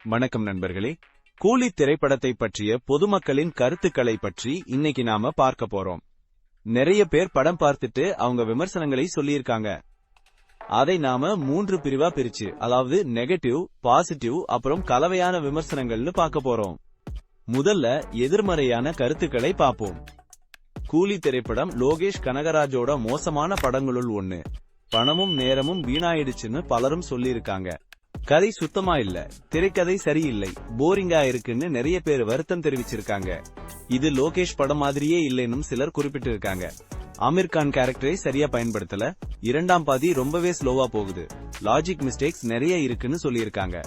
வணக்கம் நண்பர்களே. கூலி திரைப்படத்தை பற்றிய பொதுமக்களின் கருத்துக்களை பற்றி இன்னைக்கு நாம பார்க்க போறோம். நிறைய பேர் படம் பார்த்துட்டு அவங்க விமர்சனங்களை சொல்லியிருக்காங்க. அதை நாம 3 பிரிவா பிரிச்சு, அதாவது நெகட்டிவ், பாசிட்டிவ் அப்புறம் கலவையான விமர்சனங்கள்னு பார்க்க போறோம். முதல்ல எதிர்மறையான கருத்துக்களை பார்ப்போம். கூலி திரைப்படம் லோகேஷ் கனகராஜோட மோசமான படங்களுள் ஒன்னு. பணமும் நேரமும் வீணாயிடுச்சுன்னு பலரும் சொல்லியிருக்காங்க. கதை சுத்தமா இல்ல, திரைக்கதை சரியில்லை, போரிங்கா இருக்குன்னு நிறைய பேர் வருத்தம் தெரிவிச்சிருக்காங்க. இது லோகேஷ் படம் மாதிரியே இல்லைன்னு சிலர் குறிப்பிட்டிருக்காங்க. ஆமீர் கான் கேரக்டரை சரியா பயன்படுத்தல, இரண்டாம் பாதி ரொம்பவே ஸ்லோவா போகுது, லாஜிக் மிஸ்டேக்ஸ் நிறைய இருக்குன்னு சொல்லியிருக்காங்க.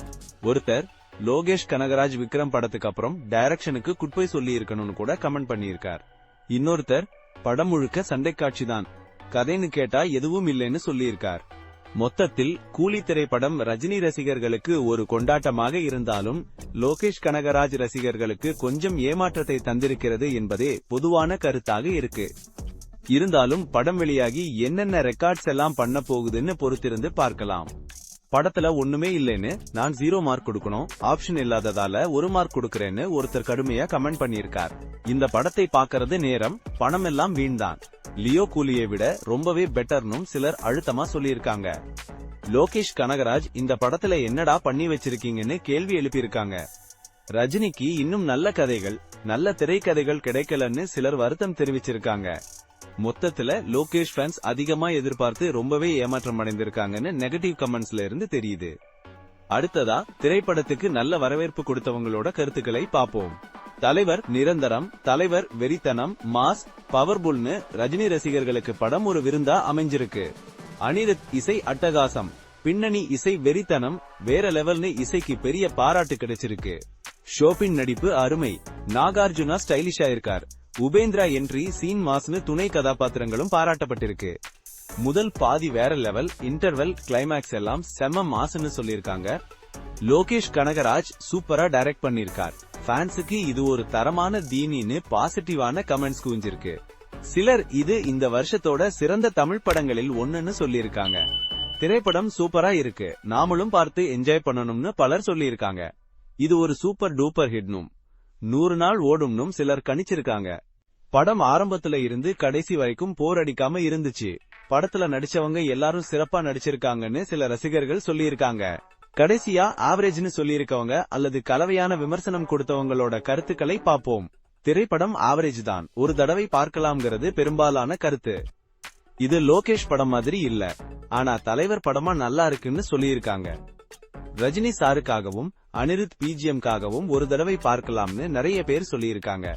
ஒருத்தர் லோகேஷ் கனகராஜ் விக்ரம் படத்துக்கு அப்புறம் டைரக்ஷனுக்கு குட்பை சொல்லி இருக்கணும்னு கூட கமெண்ட் பண்ணியிருக்கார். இன்னொருத்தர் படம் முழுக்க சண்டை காட்சி தான், கதைன்னு கேட்டா எதுவும் இல்லைன்னு சொல்லியிருக்கார். மொத்தத்தில் கூலி திரைப்படம் ரஜினி ரசிகர்களுக்கு ஒரு கொண்டாட்டமாக இருந்தாலும் லோகேஷ் கனகராஜ் ரசிகர்களுக்கு கொஞ்சம் ஏமாற்றத்தை தந்திருக்கிறது என்பதே பொதுவான கருத்தாக இருக்கு. இருந்தாலும் படம் வெளியாகி என்னென்ன ரெக்கார்ட்ஸ் எல்லாம் பண்ண போகுதுன்னு பொறுத்திருந்து பார்க்கலாம். படத்துல ஒண்ணுமே இல்லைன்னு நான் 0 மார்க் கொடுக்கணும், ஆப்ஷன் இல்லாததால 1 மார்க் கொடுக்கறேன்னு ஒருத்தர் கடுமையா கமெண்ட் பண்ணியிருக்கார். இந்த படத்தை பாக்கிறது நேரம், பணம் எல்லாம் வீண்தான். லியோ கூலியை விட ரொம்பவே பெட்டர்னும் சிலர் அழுத்தமா சொல்லியிருக்காங்க. லோகேஷ் கனகராஜ் இந்த படத்துல என்னடா பண்ணி வச்சிருக்கீங்கன்னு கேள்வி எழுப்பியிருக்காங்க. ரஜினிக்கு இன்னும் நல்ல கதைகள், நல்ல திரைக்கதைகள் கிடைக்கலன்னு சிலர் வருத்தம் தெரிவிச்சிருக்காங்க. மொத்தத்துல லோகேஷ் ஃபேன்ஸ் அதிகமா எதிர்பார்த்து ரொம்பவே ஏமாற்றம் அடைந்திருக்காங்கன்னு நெகட்டிவ் கமெண்ட்ஸ்ல இருந்து தெரியுது. அடுத்ததா திரைப்படத்துக்கு நல்ல வரவேற்பு கொடுத்தவங்களோட கருத்துக்களை பாப்போம். தலைவர் நிரந்தரம், தலைவர் வெறித்தனம், மாஸ், பவர்புல்னு ரஜினி ரசிகர்களுக்கு படம் ஒரு விருந்தா அமைஞ்சிருக்கு. அனிருத் இசை அட்டகாசம், பின்னணி இசை வெறித்தனம், வேற லெவல்னு இசைக்கு பெரிய பாராட்டு கிடைச்சிருக்கு. ஷோபின் நடிப்பு அருமை, நாகார்ஜுனா ஸ்டைலிஷா இருக்கார். உபேந்திரா என்ட்ரி சீன் மாஸ்னு துணை கதாபாத்திரங்களும் பாராட்டப்பட்டிருக்கு. முதல் பாதி வேற லெவல், இன்டர்வெல், கிளைமேக்ஸ் எல்லாம் செம்ம மாஸ்னு சொல்லியிருக்காங்க. லோகேஷ் கனகராஜ் சூப்பரா டைரக்ட் பண்ணிருக்கார். ஃபேன்ஸுக்கு இது ஒரு தரமான தீனின்னு பாசிட்டிவான கமெண்ட்ஸ் குவிஞ்சிருக்கு. சிலர் இது இந்த வருஷத்தோட சிறந்த தமிழ் படங்களில் ஒன்னுன்னு சொல்லியிருக்காங்க. திரைப்படம் சூப்பரா இருக்கு, நாமளும் பார்த்து என்ஜாய் பண்ணணும்னு பலர் சொல்லியிருக்காங்க. இது ஒரு சூப்பர் டூப்பர் ஹிட்னும் 100 நாள் ஓடும்னும் சிலர் கணிச்சிருக்காங்க. படம் ஆரம்பத்துல இருந்து கடைசி வரைக்கும் போர் அடிக்காம இருந்துச்சு. படத்துல நடிச்சவங்க எல்லாரும் சிறப்பா நடிச்சிருக்காங்கன்னு சில ரசிகர்கள் சொல்லியிருக்காங்க. கடைசியா ஆவரேஜ்னு சொல்லியிருக்கவங்க அல்லது கலவையான விமர்சனம் கொடுத்தவங்களோட கருத்துக்களை பாப்போம். திரைப்படம் ஆவரேஜ் தான், ஒரு தடவை பார்க்கலாம்ங்கிறது பெரும்பாலான கருத்து. இது லோகேஷ் படம் மாதிரி இல்ல, ஆனா தலைவர் படமா நல்லா இருக்குன்னு சொல்லியிருக்காங்க. ரஜினி சாருக்காகவும் அனிருத் பிஜிஎம்காகவும் ஒரு தடவை பார்க்கலாம்னு நிறைய பேர் சொல்லியிருக்காங்க.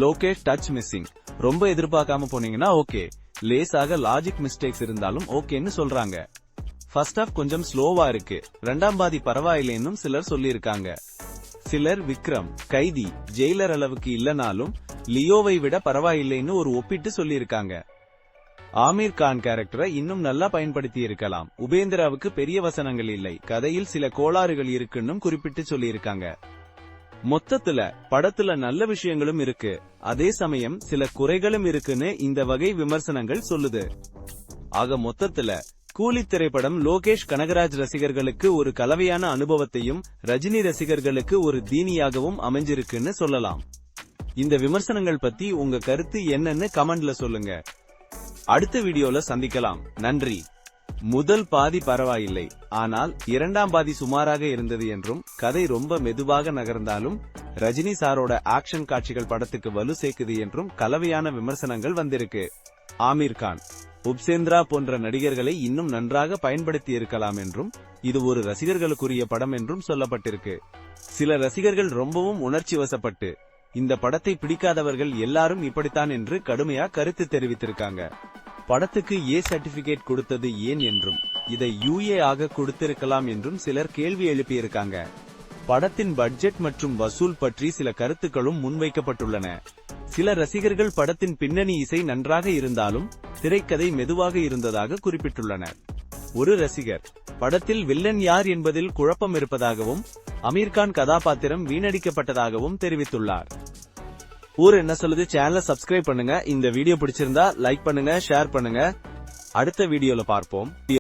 லோகேஷ் டச் மிஸ்ஸிங், ரொம்ப எதிர்பார்க்காம போனீங்கன்னா ஓகே, லேசாக லாஜிக் மிஸ்டேக்ஸ் இருந்தாலும் ஓகேன்னு சொல்றாங்க. ஃபர்ஸ்ட் ஹாஃப் கொஞ்சம் ஸ்லோவா இருக்கு, இரண்டாம் பாதி பரவாயில்லைன்னு சிலர் சொல்லியிருக்காங்க. சிலர் விக்ரம், கைதி, ஜெயிலர் அளவுக்கு இல்லனாலும் லியோவை விட பரவாயில்லைன்னு ஒரு ஒப்பிட்டு சொல்லியிருக்காங்க. ஆமீர் கான் கேரக்டரை இன்னும் நல்லா பயன்படுத்தி இருக்கலாம். உபேந்திராவுக்கு பெரிய வசனங்கள் இல்லை, கதையில் சில கோளாறுகள் இருக்குன்னு குறிப்பிட்டு சொல்லியிருக்காங்க. மொத்தத்துல படத்துல நல்ல விஷயங்களும் இருக்கு, அதே சமயம் சில குறைகளும் இருக்குன்னு இந்த வகை விமர்சனங்கள் சொல்லுது. ஆக மொத்தத்துல கூலி திரைப்படம் லோகேஷ் கனகராஜ் ரசிகர்களுக்கு ஒரு கலவையான அனுபவத்தையும் ரஜினி ரசிகர்களுக்கு ஒரு தீனியாகவும் அமைஞ்சிருக்குன்னு சொல்லலாம். இந்த விமர்சனங்கள் பத்தி உங்க கருத்து என்னன்னு கமெண்ட்ல சொல்லுங்க. அடுத்த வீடியோல சந்திக்கலாம். நன்றி. முதல் பாதி பரவாயில்லை, ஆனால் இரண்டாம் பாதி சுமாராக இருந்தது என்றும், கதை ரொம்ப மெதுவாக நகர்ந்தாலும் ரஜினி சாரோட ஆக்ஷன் காட்சிகள் படத்துக்கு வலு சேர்க்குது என்றும் கலவையான விமர்சனங்கள் வந்திருக்கு. ஆமீர் கான், உபேந்திரா போன்ற நடிகர்களை இன்னும் நன்றாக பயன்படுத்தி இருக்கலாம் என்றும், இது ஒரு ரசிகர்களுக்குரிய படம் என்றும் சொல்லப்பட்டிருக்கு. சில ரசிகர்கள் ரொம்பவும் உணர்ச்சி வசப்பட்டு இந்த படத்தை பிடிக்காதவர்கள் எல்லாரும் இப்படித்தான் என்று கடுமையா கருத்து தெரிவித்திருக்காங்க. படத்துக்கு ஏ சர்டிபிகேட் கொடுத்தது ஏன் என்றும், இதை UA ஆக கொடுத்திருக்கலாம் என்றும் சிலர் கேள்வி எழுப்பியிருக்காங்க. படத்தின் பட்ஜெட் மற்றும் வசூல் பற்றி சில கருத்துக்களும் முன்வைக்கப்பட்டுள்ளன. சில ரசிகர்கள் படத்தின் பின்னணி இசை நன்றாக இருந்தாலும் திரைக்கதை மெதுவாக இருந்ததாக குறிப்பிட்டுள்ளனர். ஒரு ரசிகர் படத்தில் வில்லன் யார் என்பதில் குழப்பம் இருப்பதாகவும், அமீர்கான் கதாபாத்திரம் வீணடிக்கப்பட்டதாகவும் தெரிவித்துள்ளார். என்ன சொல்லுது? சேனலை சப்ஸ்கிரைப் பண்ணுங்க. இந்த வீடியோ பிடிச்சிருந்தா லைக் பண்ணுங்க, ஷேர் பண்ணுங்க. அடுத்த வீடியோல பார்ப்போம்.